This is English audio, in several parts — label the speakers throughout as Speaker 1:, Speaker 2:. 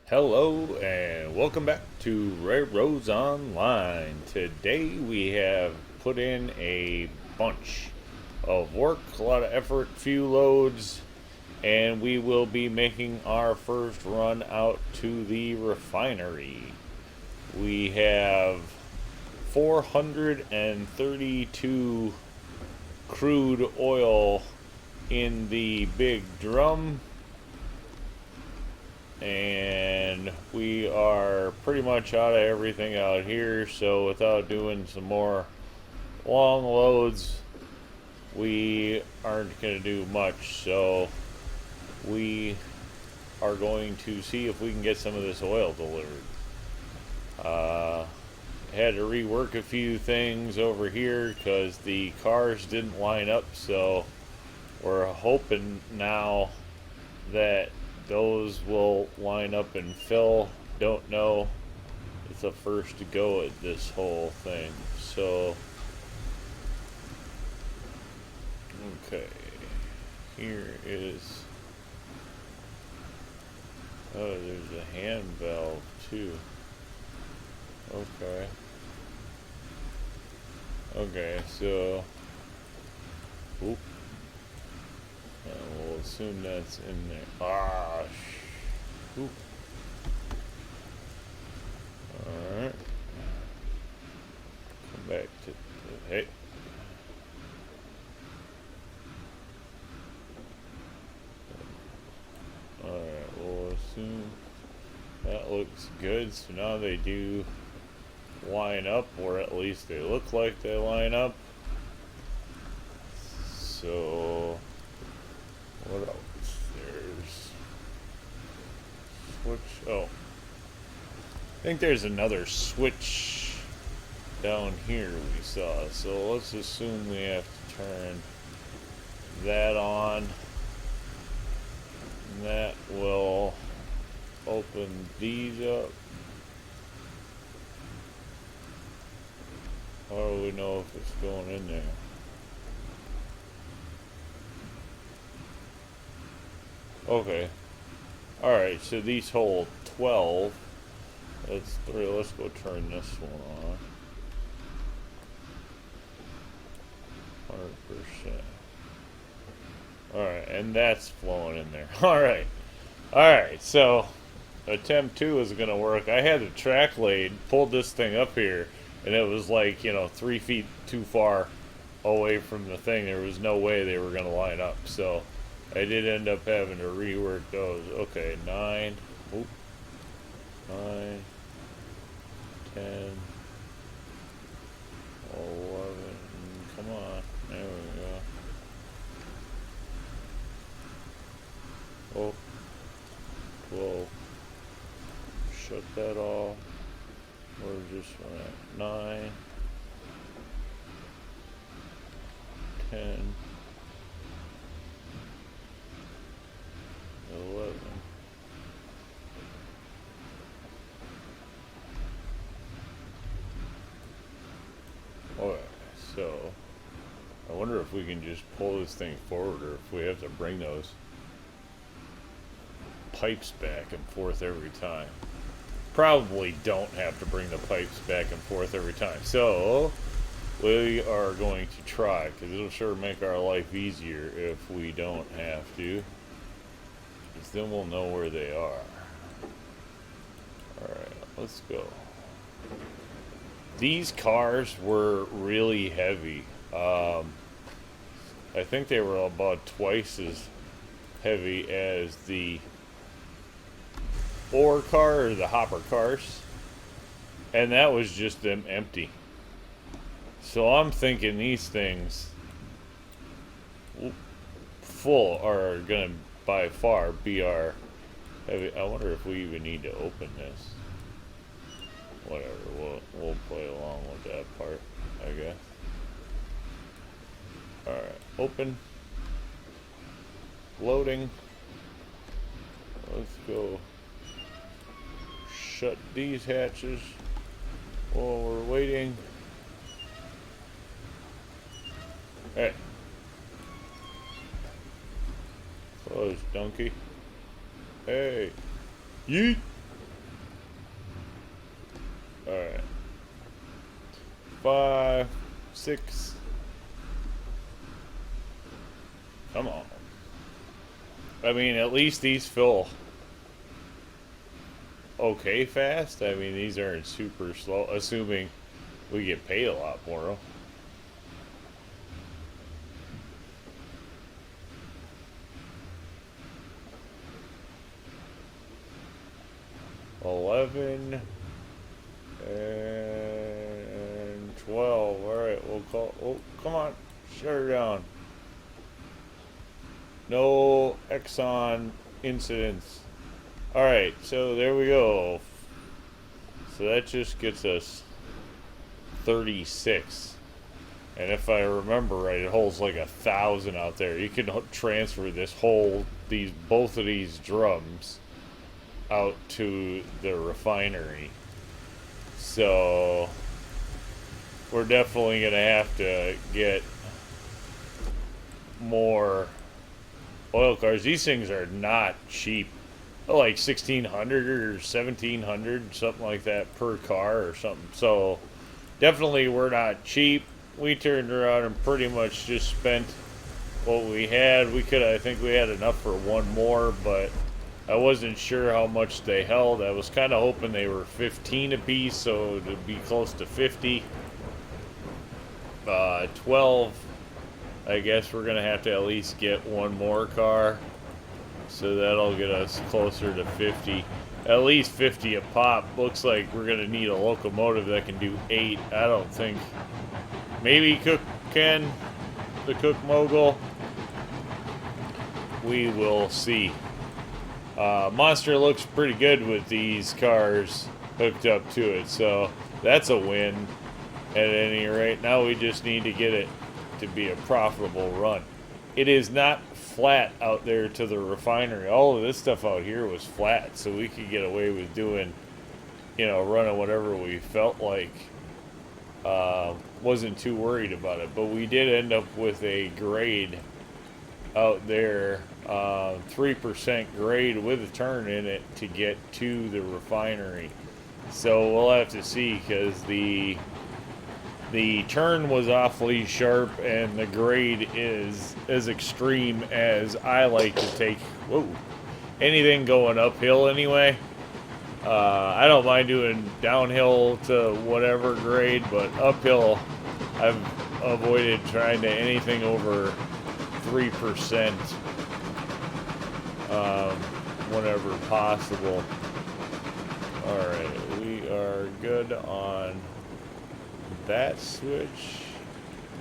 Speaker 1: Hello and welcome back to RailRoads Online. Today we have put in a bunch of work, a lot of effort, few loads, and we will be making our first run out to the refinery. We have 432 crude oil in the big drum, and we are pretty much out of everything out here. So without doing some more long loads, we aren't going to do much. So we are going to see if we can get some of this oil delivered. uh, Had to rework a few things over here because the cars didn't line up, so we're hoping now that those will line up and fill. Don't know. It's the first to go at this whole thing. So, okay. Here is. Oh, there's a hand valve too. Okay. Okay, so. Oop. We'll assume that's in there. Oop. Alright. Come back to. Hey. Alright, we'll assume that looks good. So now they do line up, or at least they look like they line up. So, what else? There's switch. Oh, I think there's another switch down here we saw. So let's assume we have to turn that on. And that will open these up. How do we know if it's going in there? Okay. Alright, so these hold 12. Let's go turn this one on. 100%. Alright, and that's flowing in there. Alright. Alright, so attempt 2 is going to work. I had the track laid, pulled this thing up here, and it was like, 3 feet too far away from the thing. There was no way they were going to line up. So I did end up having to rework those. Okay, 9. Oop. 9. 10. 11. Come on. There we go. Oh. 12. Shut that off. Where's this one at? 9. 10. 11. Alright, so I wonder if we can just pull this thing forward, or if we have to bring those pipes back and forth every time. Probably don't have to bring the pipes back and forth every time. So we are going to try, because it'll sure make our life easier if we don't have to. Because then we'll know where they are. Alright, let's go. These cars were really heavy. I think they were about twice as heavy as the ore car or the hopper cars. And that was just them empty. So I'm thinking these things full are going to by far be our heavy. I wonder if we even need to open this. Whatever, we'll play along with that part, I guess. Alright, open. Loading. Let's go shut these hatches while we're waiting. Hey. Close, donkey. Hey. Yeet. 5, 6. Come on. I mean, at least these fill okay fast. I mean, these aren't super slow, assuming we get paid a lot more. 11 and 12. All right, we'll call. Oh, come on, shut her down. No Exxon incidents. All right, so there we go. So that just gets us 36. And if I remember right, it holds like 1,000 out there. You can transfer both of these drums out to the refinery. So we're definitely gonna have to get more oil cars. These things are not cheap. Like 1,600 or 1,700, something like that per car or something. So definitely we're not cheap. We turned around and pretty much just spent what we had. I think we had enough for one more, but I wasn't sure how much they held. I was kind of hoping they were 15 apiece, so to be close to 50. 12, I guess we're going to have to at least get one more car. So that'll get us closer to 50. At least 50 a pop. Looks like we're going to need a locomotive that can do 8. I don't think. Maybe Cook can. The Cook Mogul. We will see. Monster looks pretty good with these cars hooked up to it. So that's a win at any rate. Now we just need to get it to be a profitable run. It is not flat out there to the refinery. All of this stuff out here was flat, so we could get away with doing, running whatever we felt like. Wasn't too worried about it, but we did end up with a grade out there, 3% grade with a turn in it to get to the refinery. So we'll have to see, because the turn was awfully sharp and the grade is as extreme as I like to take. Whoa, anything going uphill anyway. I don't mind doing downhill to whatever grade, but uphill I've avoided trying to anything over 3% whenever possible. Alright, we are good on that switch.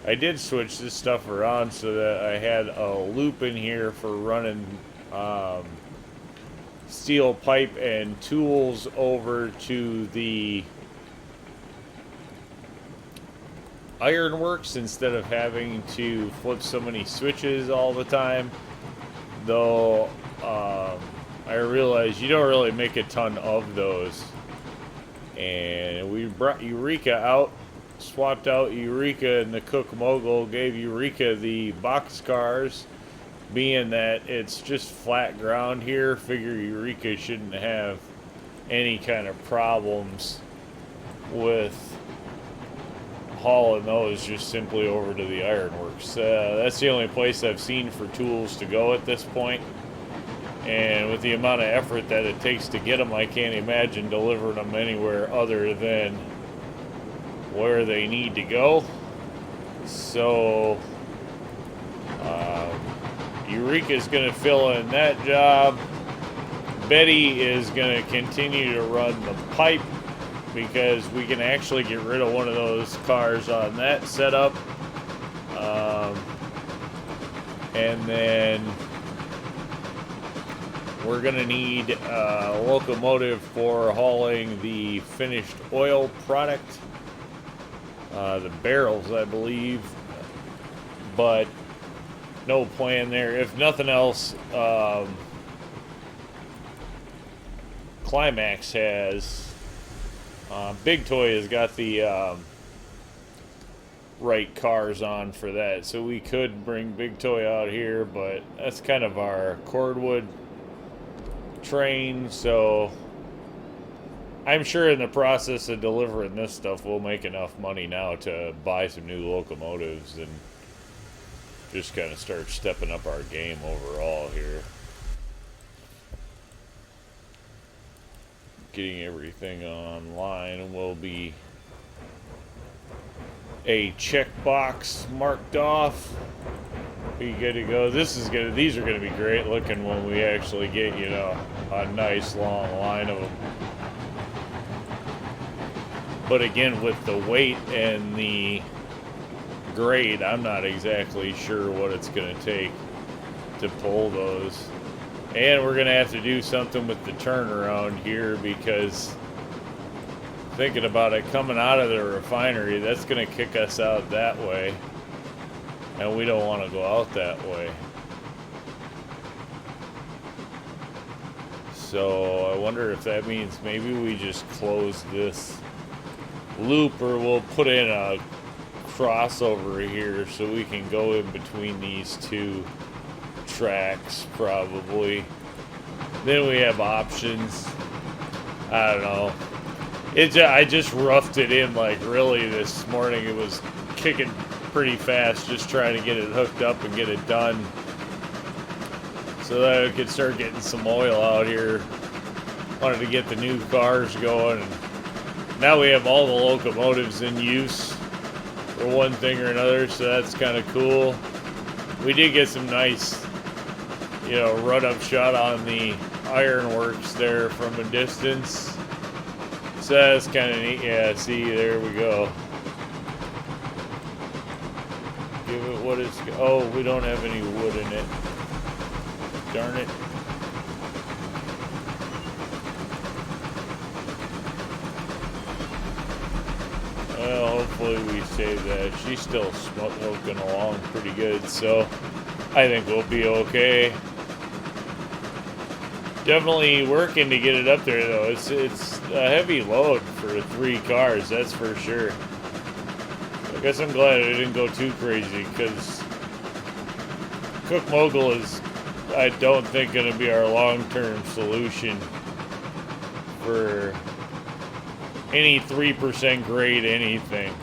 Speaker 1: I did switch this stuff around so that I had a loop in here for running steel pipe and tools over to the ironworks instead of having to flip so many switches all the time. Though I realize you don't really make a ton of those. And we brought Eureka out, swapped out Eureka and the Cook Mogul, gave Eureka the boxcars. Being that it's just flat ground here, figure Eureka shouldn't have any kind of problems with hauling those just simply over to the ironworks. That's the only place I've seen for tools to go at this point. And with the amount of effort that it takes to get them, I can't imagine delivering them anywhere other than where they need to go. So Eureka's going to fill in that job. Betty is going to continue to run the pipe, because we can actually get rid of one of those cars on that setup. And then we're going to need a locomotive for hauling the finished oil product. The barrels, I believe. But no plan there. If nothing else, Climax has, Big Toy has got the right cars on for that, so we could bring Big Toy out here, but that's kind of our cordwood train, so I'm sure in the process of delivering this stuff, we'll make enough money now to buy some new locomotives and just kind of start stepping up our game overall here. Getting everything online will be a checkbox marked off. Be good to go. These are gonna be great looking when we actually get, you know, a nice long line of them. But again, with the weight and the grade, I'm not exactly sure what it's gonna take to pull those. And we're gonna have to do something with the turnaround here, because thinking about it, coming out of the refinery, that's gonna kick us out that way. And we don't want to go out that way. So I wonder if that means maybe we just close this loop, or we'll put in a crossover here so we can go in between these two tracks probably. Then we have options. I don't know. I just roughed it in like really this morning. It was kicking pretty fast, just trying to get it hooked up and get it done so that I could start getting some oil out here. Wanted to get the new cars going, and now we have all the locomotives in use for one thing or another, so that's kind of cool. We did get some nice, you know, run-up shot on the ironworks there from a distance, so that's kind of neat. Yeah, see, there we go. Give it what it's... Oh, we don't have any wood in it. Darn it. Well, hopefully we save that. She's still smoking along pretty good, so I think we'll be okay. Definitely working to get it up there, though. It's a heavy load for 3 cars, that's for sure. I guess I'm glad I didn't go too crazy, because Cook Mogul is, I don't think, going to be our long-term solution for any 3% grade anything.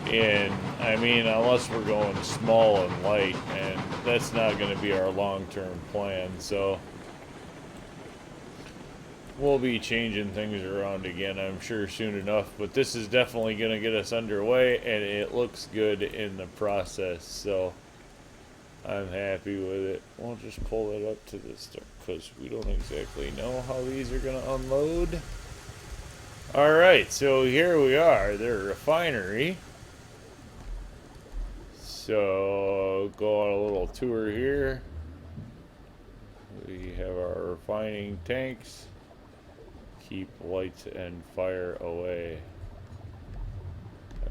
Speaker 1: And, I mean, unless we're going small and light, and that's not going to be our long-term plan, so we'll be changing things around again, I'm sure, soon enough. But this is definitely going to get us underway, and it looks good in the process, so I'm happy with it. We'll just pull it up to the start, because we don't exactly know how these are going to unload. Alright, so here we are, the refinery. So, go on a little tour here. We have our refining tanks. Keep lights and fire away.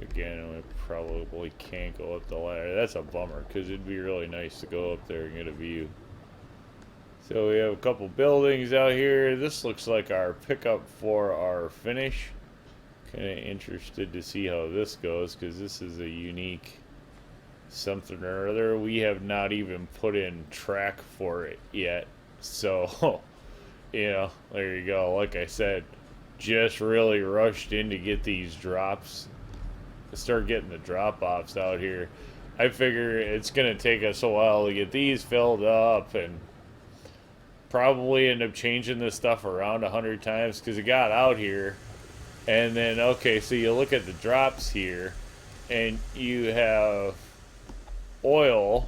Speaker 1: Again, we probably can't go up the ladder. That's a bummer, because it'd be really nice to go up there and get a view. So we have a couple buildings out here. This looks like our pickup for our finish. Kind of interested to see how this goes, because this is a unique something or other. We have not even put in track for it yet. So... you know, there you go. Like I said, just really rushed in to get these drops. Start getting the drop-offs out here. I figure it's going to take us a while to get these filled up, and probably end up changing this stuff around 100 times, because it got out here. And then, okay, so you look at the drops here, and you have oil,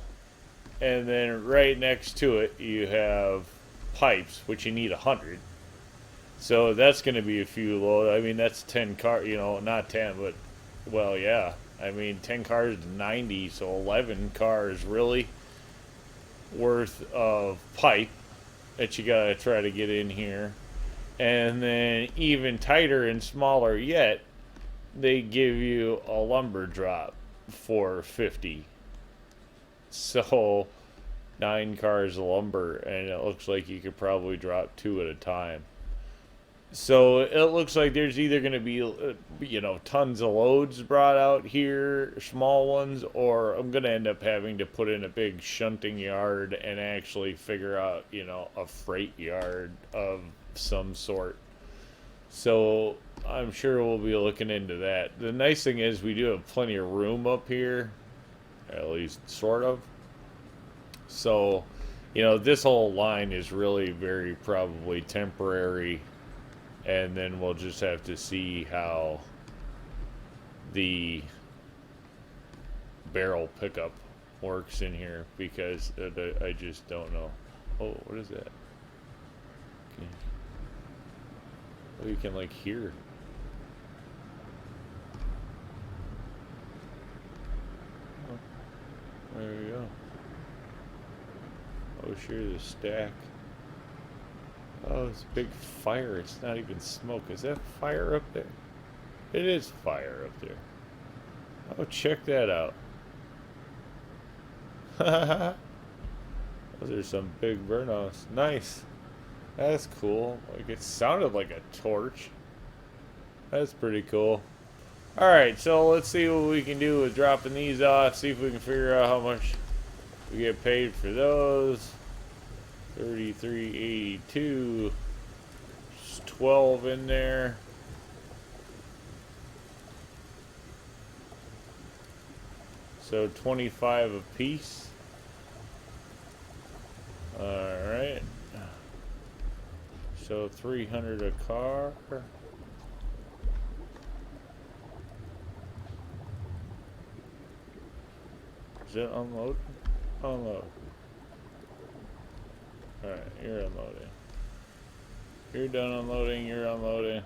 Speaker 1: and then right next to it you have pipes, which you need 100. So that's going to be a few load. I mean, that's 10 cars, you know, not 10, but, well, yeah. I mean, 10 cars is 90, so 11 cars really worth of pipe that you got to try to get in here. And then even tighter and smaller yet, they give you a lumber drop for 50. So 9 cars of lumber, and it looks like you could probably drop 2 at a time. So it looks like there's either going to be, you know, tons of loads brought out here, small ones, or I'm going to end up having to put in a big shunting yard and actually figure out, you know, a freight yard of some sort. So I'm sure we'll be looking into that. The nice thing is we do have plenty of room up here, at least sort of. So, you know, this whole line is really very probably temporary, and then we'll just have to see how the barrel pickup works in here, because I just don't know. Oh, what is that? Okay. Oh, you can like hear. Oh, there we go. Oh, sure, the stack. Oh, it's a big fire. It's not even smoke. Is that fire up there? It is fire up there. Oh, check that out. Those are some big burn-offs. Nice. That's cool. Like, it sounded like a torch. That's pretty cool. Alright, so let's see what we can do with dropping these off. See if we can figure out how much we get paid for those. 33.82. Just 12 in there. So 25 a piece. Alright. So 300 a car. Is it unload? Unload. Alright, you're unloading. You're done unloading, you're unloading.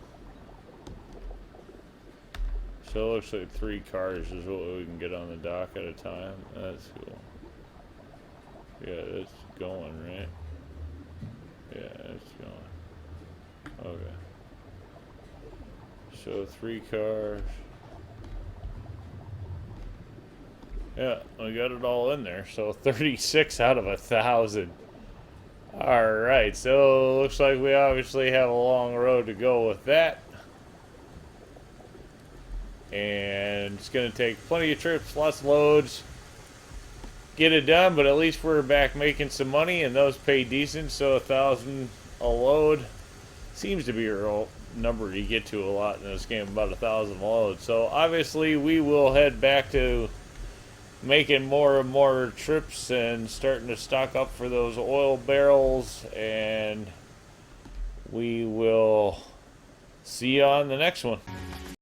Speaker 1: So it looks like 3 cars is what we can get on the dock at a time. That's cool. Yeah, that's going, right? Yeah, it's going. Okay. So 3 cars. Yeah, we got it all in there. So 36 out of 1,000. Alright, so looks like we obviously have a long road to go with that. And it's going to take plenty of trips, lots of loads. Get it done, but at least we're back making some money, and those pay decent. So 1,000 a load seems to be a real number you get to a lot in this game, about 1,000 a load. So obviously we will head back to making more and more trips and starting to stock up for those oil barrels, and we will see you on the next one.